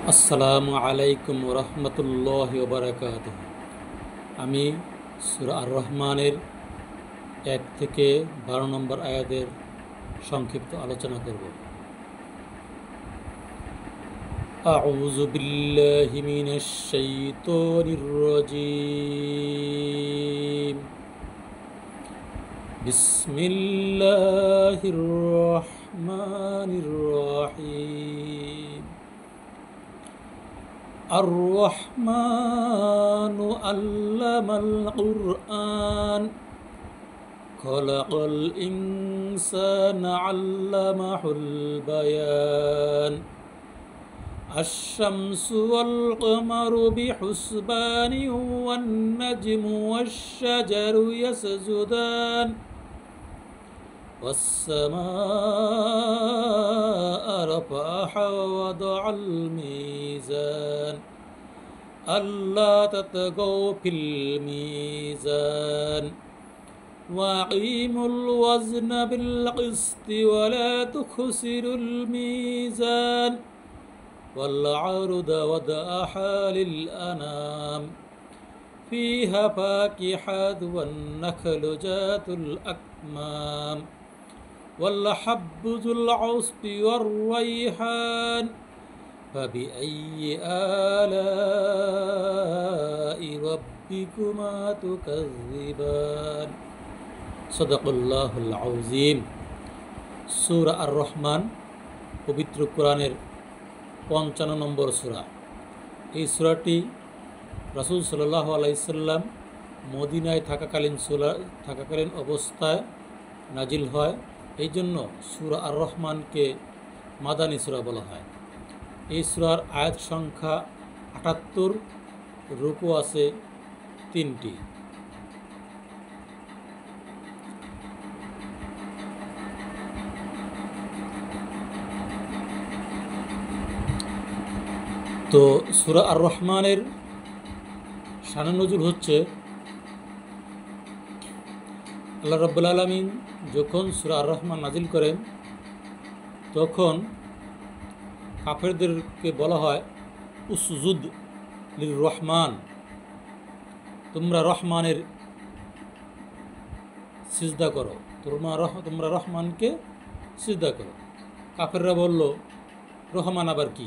আসসালামু আলাইকুম রহমতুল্লাহি ওয়া বারাকাতুহু। আমি সূরা আর রহমানের 1 থেকে 12 নম্বর আয়াতের সংক্ষিপ্ত আলোচনা করব। আউযু বিল্লাহি মিনাশ শাইতানির রাজীম। বিসমিল্লাহির রহমানির রহিম। الرحمن علم القرآن خلق الإنسان علمه البيان الشمس والقمر بحسبان والنجم والشجر يسجدان والسماء رفعها ووضع الميزان ألا تطغوا في الميزان وأقيموا الوزن بالقسط ولا تخسروا الميزان والعرض وضعها للأنام فيها فاكهة والنخل ذات الأكمام والحب ذو العصف والريحان فبأي آلاء ربكما تكذبان صدق الله العظيم। সূরা আর রহমান পবিত্র কোরআনের 55 নম্বর সূরা। এই সূরাটি রাসূল সাল্লাল্লাহু আলাইহি সাল্লাম মদিনায় থাকাকালীন অবস্থায় নাজিল হয়। এই জন্য সূরা আর রহমানকে মাদানী সূরা বলা হয়। এই সূরার আয়াত সংখ্যা 78, রুকু আছে 3টি। তো সূরা আর রহমানের শানে নজুল হচ্ছে, আল্লাহ রাব্বুল আলামিন যখন সূরা আর রহমান নাজিল করেন তখন কাফেরদেরকে বলা হয় উসজুদ লির রহমান, তোমরা রহমানের সিজদা করো, তোমরা রহমানকে সিজদা করো। কাফেররা বলল, রহমান আবার কি?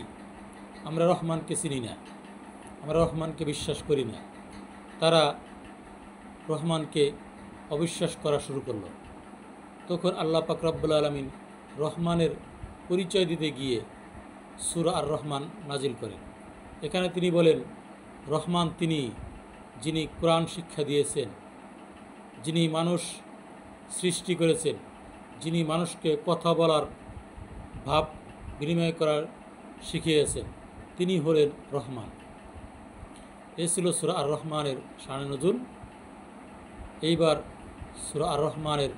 আমরা রহমানকে চিনি না, আমরা রহমানকে বিশ্বাস করি না। তারা রহমানকে অবিশ্বাস করা শুরু করলো। তখন আল্লাহ পাক রব্বুল আলামিন রহমানের পরিচয় দিতে গিয়ে সূরা আর রহমান নাজিল করেন। এখানে তিনি বলেন, রহমান তিনি যিনি কোরআন শিক্ষা দিয়েছেন, যিনি মানুষ সৃষ্টি করেছেন, যিনি মানুষকে কথা বলার, ভাব বিনিময় করার শিখিয়েছেন, তিনি হলেন রহমান। এই ছিল সূরা আর রহমানের শানে নজুল। এইবার সূরা আর রহমানের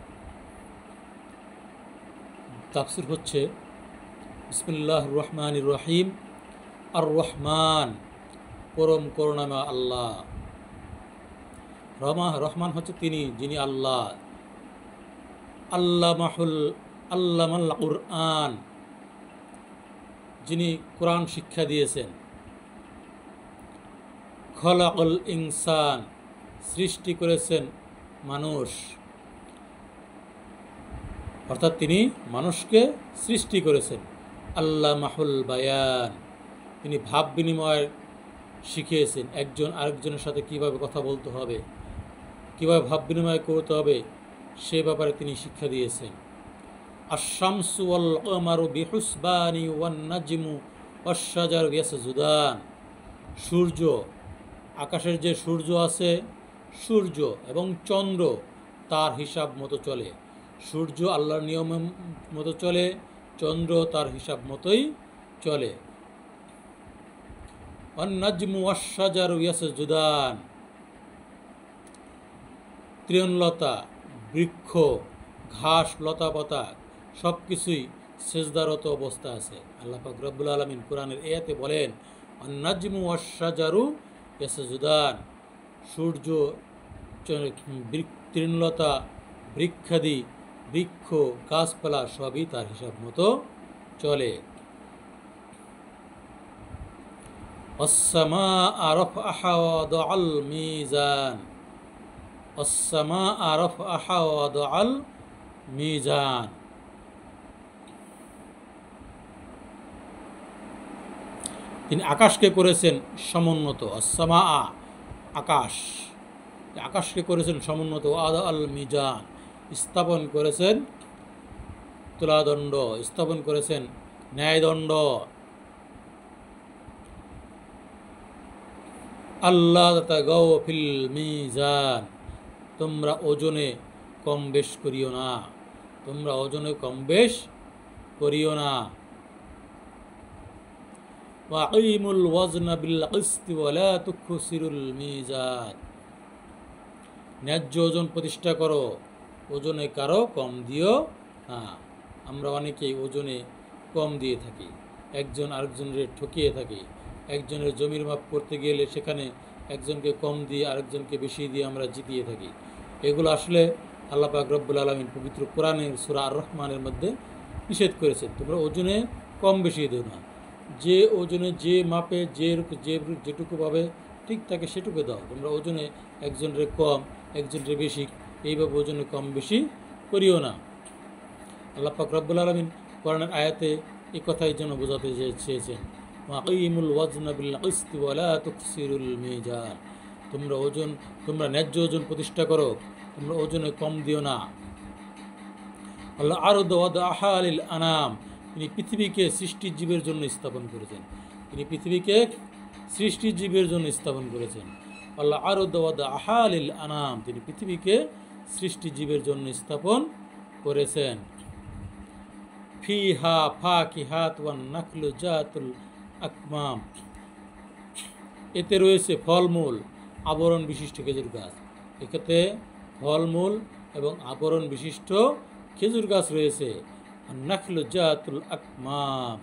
তাফসীর হচ্ছে, বিসমিল্লাহির রহমানির রহিম। আর রহমান, পরম করুণাময় আল্লাহ। রহমান হচ্ছে তিনি যিনি আল্লাহ। আল্লামাল কুরআন, যিনি কোরআন শিক্ষা দিয়েছেন। খলাকল ইনসান, সৃষ্টি করেছেন মানুষ, অর্থাৎ তিনি মানুষকে সৃষ্টি করেছেন। আল্লামাহুল বায়ান, তিনি ভাব বিনিময় শিখিয়েছেন, একজন আরেকজনের সাথে কিভাবে কথা বলতে হবে, কিভাবে ভাব বিনিময় করতে হবে, সে ব্যাপারে তিনি শিক্ষা দিয়েছেন। আশ-শামসু ওয়াল কমারু বিহুসবানি ওয়ান নাজমু ওয়াশ-শাজারু ইয়াসজুদান, সূর্য, আকাশের যে সূর্য আছে, সূর্য এবং চন্দ্র তার হিসাব মতো চলে। সূর্য আল্লাহর নিয়ম মতো চলে, চন্দ্র তার হিসাব মতোই চলে। ওয়ান নাজমু ওয়াশ-শাজারু ইয়াসজুদান, তৃণলতা, বৃক্ষ, ঘাস, লতাপাতা সব কিছুই সেজদারত অবস্থা আছে। আল্লাহ পাক রব্বুল আলামিন কোরআনের আয়াতে বলেন, ওয়ান নাজমু ওয়াশ-শাজারু ইয়াসজুদান, সূর্য, তৃণলতা, বৃক্ষাদি, বৃক্ষ, গাছপালা সবই তার হিসাব মতো চলে। والسماء رفعها ووضع الميزان والسماء رفعها ووضع الميزان তিনি আকাশকে করেছেন সমুন্নত, আসসামা আকাশ, আকাশকে করেছেন সমুন্নত, ওয়াদা আল মিজান স্থাপন করেছেন তুলাদণ্ড, স্থাপন করেছেন ন্যায়দণ্ড। আল্লাহ তাতাগাউ ফিল মিজান, তোমরা ওজনে কম বেশ করিও না, তোমরা ওজনে কম বেশ করিও না। ওয়াকিমুল ওয়াজনা বিল কিসতি ওয়ালা তুখসিরুল মিজান, ন্যায্য ওজন প্রতিষ্ঠা করো, ওজনে কারো কম দিও না। আমরা অনেকেই ওজনে কম দিয়ে থাকি, একজন আরেকজনের ঠকিয়ে থাকি। একজনের জমির মাপ করতে গেলে সেখানে একজনকে কম দিয়ে আরেকজনকে বেশি দিয়ে আমরা জিতিয়ে থাকি। এগুলো আসলে আল্লাহ পাক রব্বুল আলামিন পবিত্র কোরআনের সূরা আর রহমানের মধ্যে নিষেধ করেছেন, তোমরা ওজনে কম বেশি দিও না। যে ওজনে যে মাপে যেটুকু পাবে ঠিক থাকে সেটুকু দাও। তোমরা ওজনে একজনের কম একজনের বেশি এইভাবে ওজনে কম বেশি করিও না। আল্লাহ পাক রব্বুল আলামিন কোরআনের আয়াতে এই কথাই যেন বোঝাতে চেয়েছেন, ওয়াকিমুল ওয়াজনা বিল কিসতি ওয়ালা তুখসিরুল মিজান, তোমরা ন্যায্য ওজন প্রতিষ্ঠা করো, তোমরা ওজনে কম দিও না। আল্লাহ আরদ ওয়াদাহা লিল আনাম, তিনি পৃথিবীকে সৃষ্টির জীবের জন্য স্থাপন করেছেন, তিনি পৃথিবীকে সৃষ্টির জীবের জন্য স্থাপন করেছেন। আল্লাহ আরদ ওয়াদাহা লিল আনাম, তিনি পৃথিবীকে সৃষ্টি জীবের জন্য স্থাপন করেছেন। ফিহা ফাকিহাত ওয়ান নাখলু জাতুল আকমাম, এতে রয়েছে ফলমূল আবরণ বিশিষ্ট খেজুর গাছ, এক্ষেত্রে ফলমূল এবং আবরণ বিশিষ্ট খেজুর গাছ রয়েছে। নাখলু জাতুল আকমাম,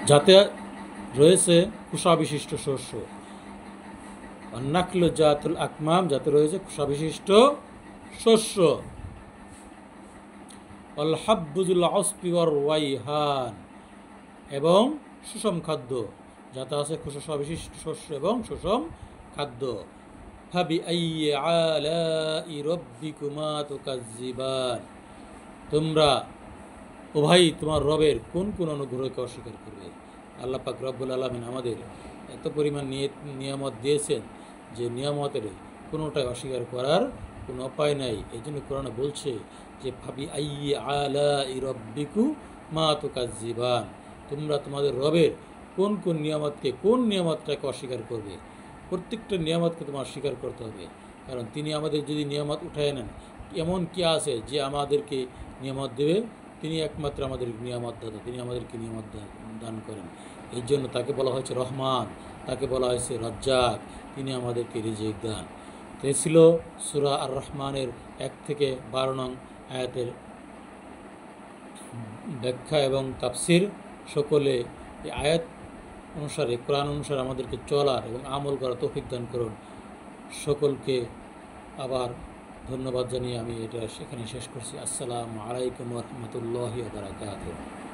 যাতে রয়েছে কুষা বিশিষ্ট শস্য। নাখলু জাতুল আকমাম, যাতে রয়েছে কুষা বিশিষ্ট শস্য। আল হাব্বুজুল আসফি ওয়ার রাইহান, এবং সুষম খাদ্য, যাতে আছে কুষা বিশিষ্ট শস্য এবং সুষম খাদ্য। ফাবি আইয়ি আলাই রাব্বিকুমা তুকাজ্জিবান, তোমরা ও ভাই তোমার রবের কোন কোন অনুগ্রহকে অস্বীকার করবে। আল্লাহ পাক রব্বুল আলামিন আমাদের এত পরিমাণ নিয়ামত দিয়েছেন যে নিয়ামতের কোনোটাই অস্বীকার করার কোনো উপায় নাই। এই জন্য কোরআনে বলছে যে ফাবি আইয়ি আলাই রাব্বিকুমা তুকাজ্জিবান, তোমরা তোমাদের রবের কোন কোন নিয়ামতটাকে অস্বীকার করবে। প্রত্যেকটা নিয়ামতকে তোমার স্বীকার করতে হবে, কারণ তিনি আমাদের যদি নিয়ামত উঠায় নেন, এমন কি আছে যে আমাদেরকে নিয়ামত দেবে? তিনি একমাত্র আমাদের নিয়ামত দাতা, তিনি আমাদেরকে নিয়ামত দান করেন। এই জন্য তাকে বলা হয়েছে রহমান, তাকে বলা হয়েছে রাজ্জাক, তিনি আমাদেরকে রিজিক দান। তো এ ছিল সূরা আর রহমানের 1 থেকে 12 নং আয়াতের ব্যাখ্যা এবং তাফসির। সকলে এই আয়াত অনুসারে, কোরআন অনুসারে আমাদেরকে চলার এবং আমল করার তৌফিক দান করুন। সকলকে আবার ধন্যবাদ জানিয়ে আমি এটা সেখানে শেষ করছি। আসসালামু আলাইকুম ওয়া রাহমাতুল্লাহি ওয়া বারাকাতুহু।